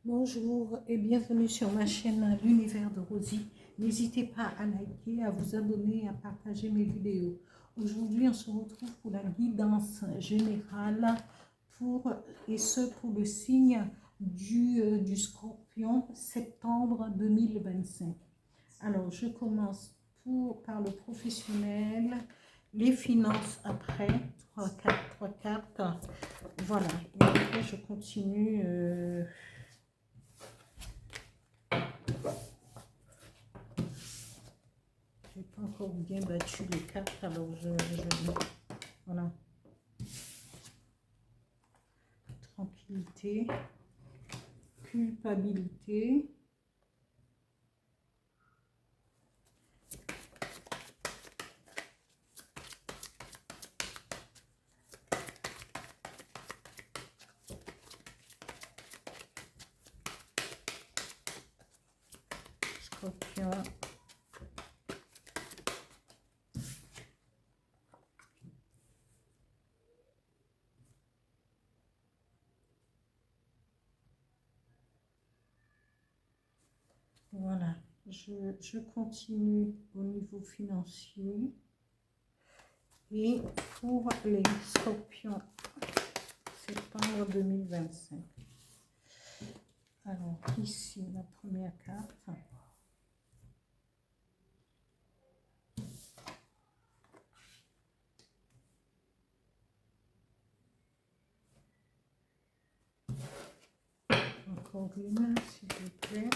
Bonjour et bienvenue sur ma chaîne L'Univers de Rosie. N'hésitez pas à liker, à vous abonner, à partager mes vidéos. Aujourd'hui, on se retrouve pour la guidance générale pour le signe du Scorpion, septembre 2025. Alors, je commence par le professionnel, les finances après, 3 cartes. Voilà, et après je continue. J'ai pas encore bien battu les cartes, alors voilà. Tranquillité, culpabilité, Scorpion, voilà. Je continue au niveau financier. Et pour les Scorpions, septembre 2025. Alors, ici, la première carte. Encore une, s'il vous plaît.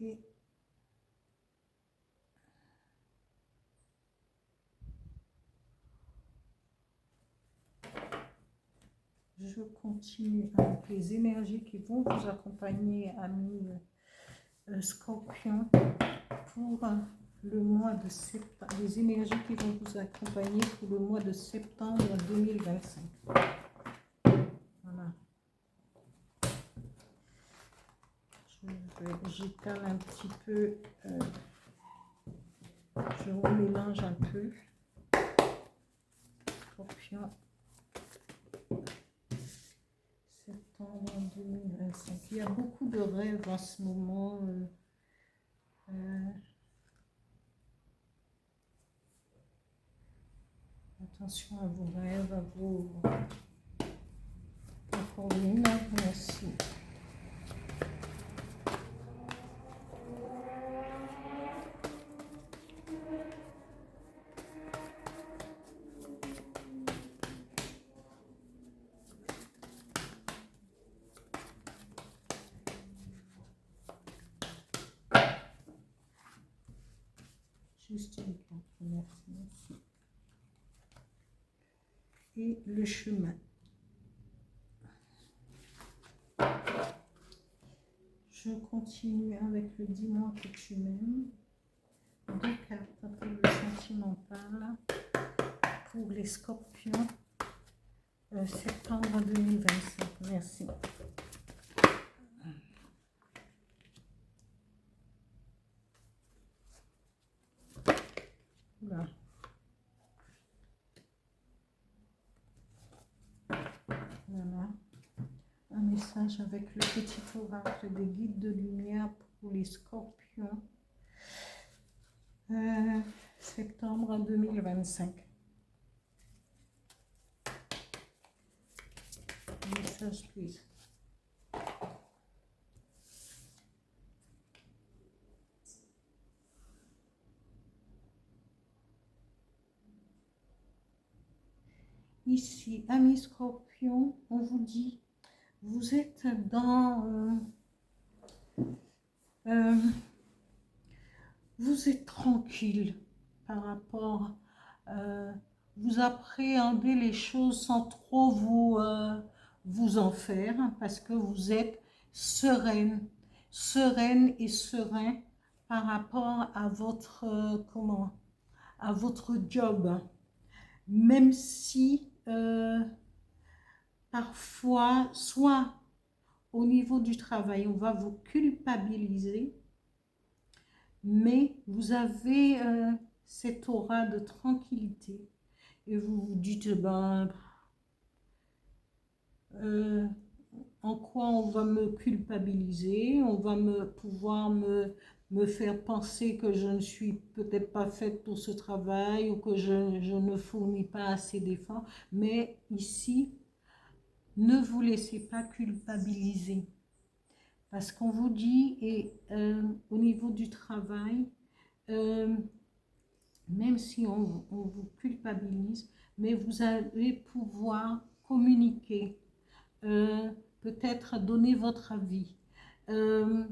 Et je continue avec les énergies qui vont vous accompagner, amis Scorpion, pour le mois de septembre. Les énergies qui vont vous accompagner pour le mois de septembre 2025. Voilà. J'étale un petit peu, je remélange un peu. Scorpion, septembre 2025. Il y a beaucoup de rêves en ce moment. Attention à vos rêves, à vos... Encore une, merci. Juste une carte, merci. Et le chemin. Je continue avec le dis-moi que tu m'aimes. 2 cartes pour le sentimental. Pour les Scorpions, septembre 2025. Merci. Voilà. Voilà. Un message avec le petit oracle des guides de lumière pour les Scorpions. Septembre 2025. Message, please. Ici, amis Scorpion, on vous dit, vous êtes dans... vous êtes tranquille par rapport... vous appréhendez les choses sans trop vous en faire, parce que vous êtes sereine et serein par rapport à votre, à votre job. Même si parfois, soit au niveau du travail, on va vous culpabiliser, mais vous avez cette aura de tranquillité et vous vous dites, ben, euh, en quoi on va me culpabiliser, on va pouvoir me faire penser que je ne suis peut-être pas faite pour ce travail ou que je ne fournis pas assez d'efforts. Mais ici, ne vous laissez pas culpabiliser. Parce qu'on vous dit, et au niveau du travail, euh, même si on vous culpabilise, mais vous allez pouvoir communiquer, euh, peut-être donner votre avis, euh,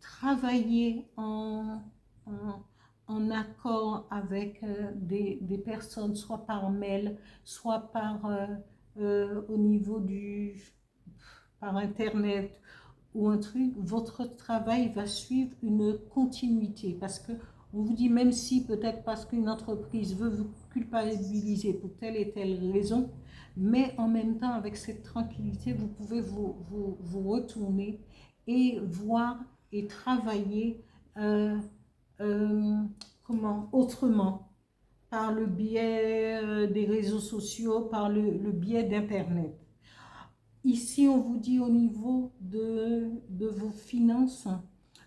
travailler en, en accord avec des personnes, soit par mail, soit au niveau par Internet ou un truc, votre travail va suivre une continuité parce que on vous dit, même si peut-être parce qu'une entreprise veut vous culpabiliser pour telle et telle raison, mais en même temps, avec cette tranquillité, vous pouvez vous retourner et voir et travailler euh, euh, autrement, par le biais des réseaux sociaux, par le biais d'Internet. Ici, on vous dit au niveau de vos finances,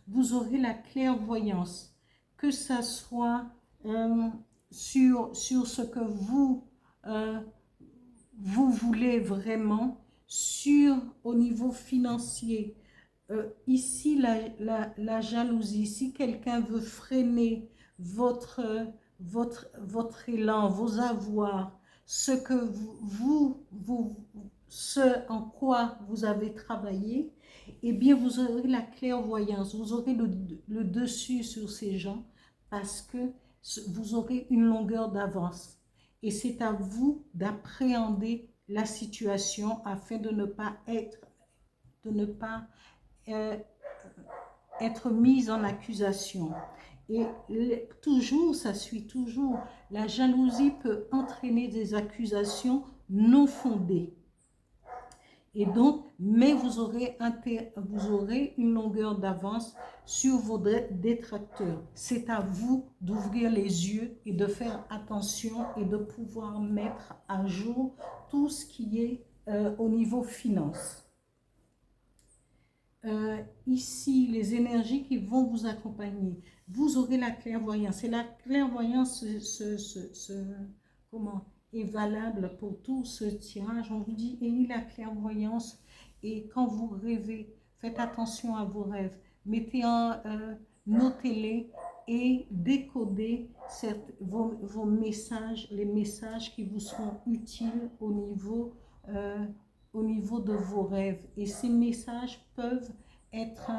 vous aurez la clairvoyance, que ça soit euh, sur ce que euh, vous voulez vraiment, au niveau financier. Ici, la jalousie, si quelqu'un veut freiner votre élan, vos avoirs, ce que ce en quoi vous avez travaillé, eh bien, vous aurez la clairvoyance, vous aurez le dessus sur ces gens parce que vous aurez une longueur d'avance. Et c'est à vous d'appréhender la situation afin de ne pas euh, être mise en accusation. Et toujours, ça suit toujours, la jalousie peut entraîner des accusations non fondées. Et donc, mais vous aurez une longueur d'avance sur vos détracteurs. C'est à vous d'ouvrir les yeux et de faire attention et de pouvoir mettre à jour tout ce qui est au niveau finance. Ici, les énergies qui vont vous accompagner, vous aurez la clairvoyance. Et la clairvoyance comment, est valable pour tout ce tirage. On vous dit, ayez la clairvoyance. Et quand vous rêvez, faites attention à vos rêves. Notez-les et décodez vos messages, les messages qui vous seront utiles euh, au niveau de vos rêves. Et ces messages peuvent être,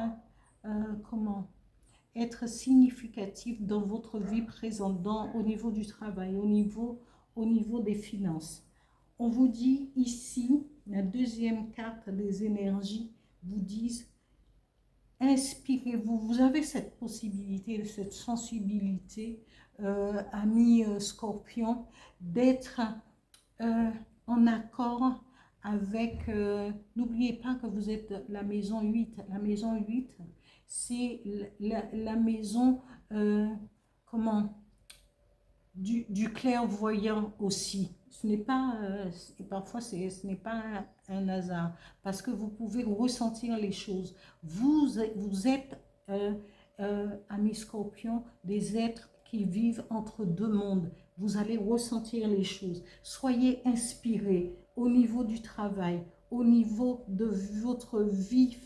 être significatifs dans votre vie présente, au niveau du travail, au niveau des finances. On vous dit ici, la deuxième carte des énergies vous dit, inspirez-vous. Vous avez cette possibilité, cette sensibilité, ami Scorpion, d'être en accord avec, n'oubliez pas que vous êtes la maison 8. La maison 8, c'est la maison, du clairvoyant aussi. Ce n'est pas, parfois ce n'est pas un hasard, parce que vous pouvez ressentir les choses. Vous êtes, amis Scorpion, des êtres qui vivent entre deux mondes. Vous allez ressentir les choses. Soyez inspirés au niveau du travail, au niveau de votre vie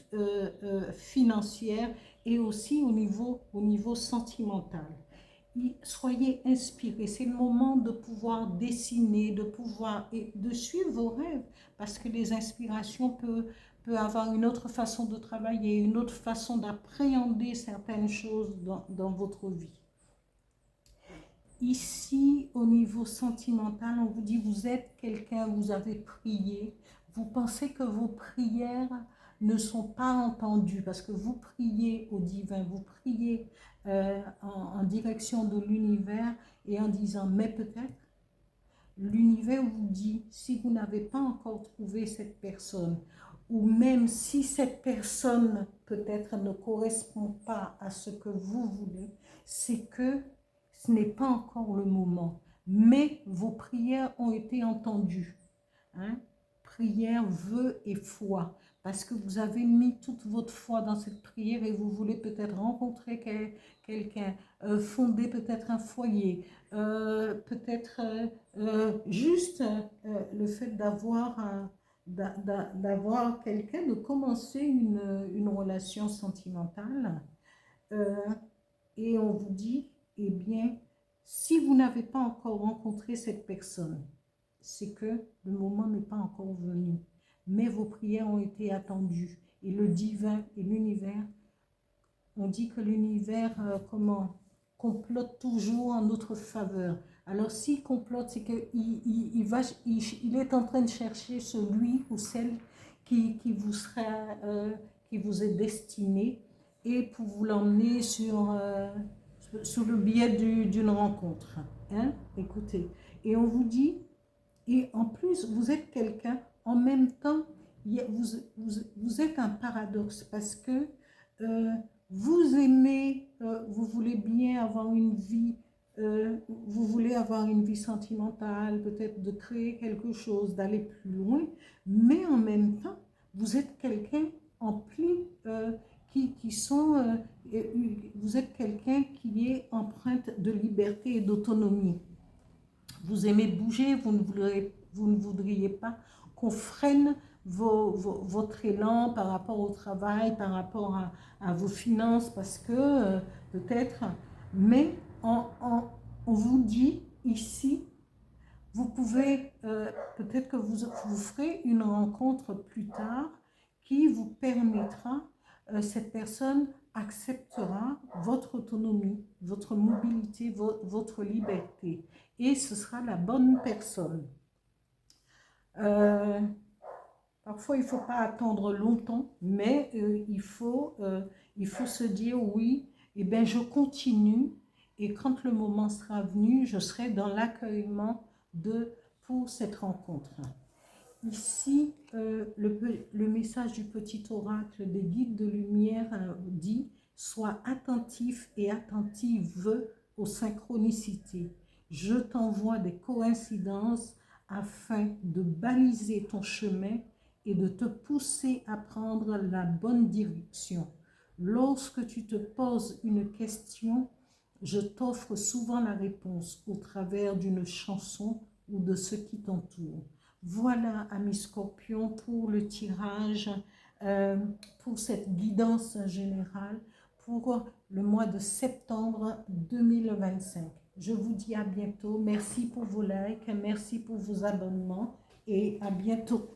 financière et aussi au niveau sentimental. Soyez inspirés. C'est le moment de pouvoir dessiner, et de suivre vos rêves, parce que les inspirations peuvent avoir une autre façon de travailler, une autre façon d'appréhender certaines choses dans votre vie. Ici, au niveau sentimental, on vous dit, vous êtes quelqu'un, vous avez prié, vous pensez que vos prières ne sont pas entendues, parce que vous priez au divin, vous priez en direction de l'univers et en disant, mais peut-être, l'univers vous dit, si vous n'avez pas encore trouvé cette personne, ou même si cette personne peut-être ne correspond pas à ce que vous voulez, c'est que ce n'est pas encore le moment, mais vos prières ont été entendues. Hein? prière, vœu et foi. Parce que vous avez mis toute votre foi dans cette prière et vous voulez peut-être rencontrer quelqu'un, fonder peut-être un foyer, peut-être juste le fait d'avoir quelqu'un, de commencer une relation sentimentale. Euh, et on vous dit, eh bien, si vous n'avez pas encore rencontré cette personne, c'est que le moment n'est pas encore venu. Mais vos prières ont été attendues. Et le divin et l'univers, on dit que l'univers, complote toujours en notre faveur. Alors s'il complote, c'est qu'il est en train de chercher celui ou celle qui vous est destiné et pour vous l'emmener sur le biais d'une rencontre. Hein? Écoutez, et on vous dit, et en plus, vous êtes quelqu'un, en même temps, vous êtes un paradoxe parce que euh, vous aimez, vous voulez bien avoir une vie, vous voulez avoir une vie sentimentale, peut-être de créer quelque chose, d'aller plus loin, mais en même temps, vous êtes quelqu'un empli, vous êtes quelqu'un qui est empreinte de liberté et d'autonomie. Vous aimez bouger, vous ne voudriez pas qu'on freine votre élan par rapport au travail, par rapport à vos finances, parce que peut-être, mais on vous dit ici, vous pouvez, peut-être que vous ferez une rencontre plus tard qui vous permettra, cette personne acceptera votre autonomie, votre mobilité, votre liberté. Et ce sera la bonne personne. Parfois, il ne faut pas attendre longtemps, mais il faut se dire oui, eh bien, je continue et quand le moment sera venu, je serai dans l'accueillement pour cette rencontre. Ici, le message du petit oracle des guides de lumière dit « Sois attentif et attentive aux synchronicités. Je t'envoie des coïncidences afin de baliser ton chemin et de te pousser à prendre la bonne direction. Lorsque tu te poses une question, je t'offre souvent la réponse au travers d'une chanson ou de ce qui t'entoure. » Voilà, amis Scorpions, pour le tirage, pour cette guidance générale pour le mois de septembre 2025. Je vous dis à bientôt. Merci pour vos likes, merci pour vos abonnements et à bientôt.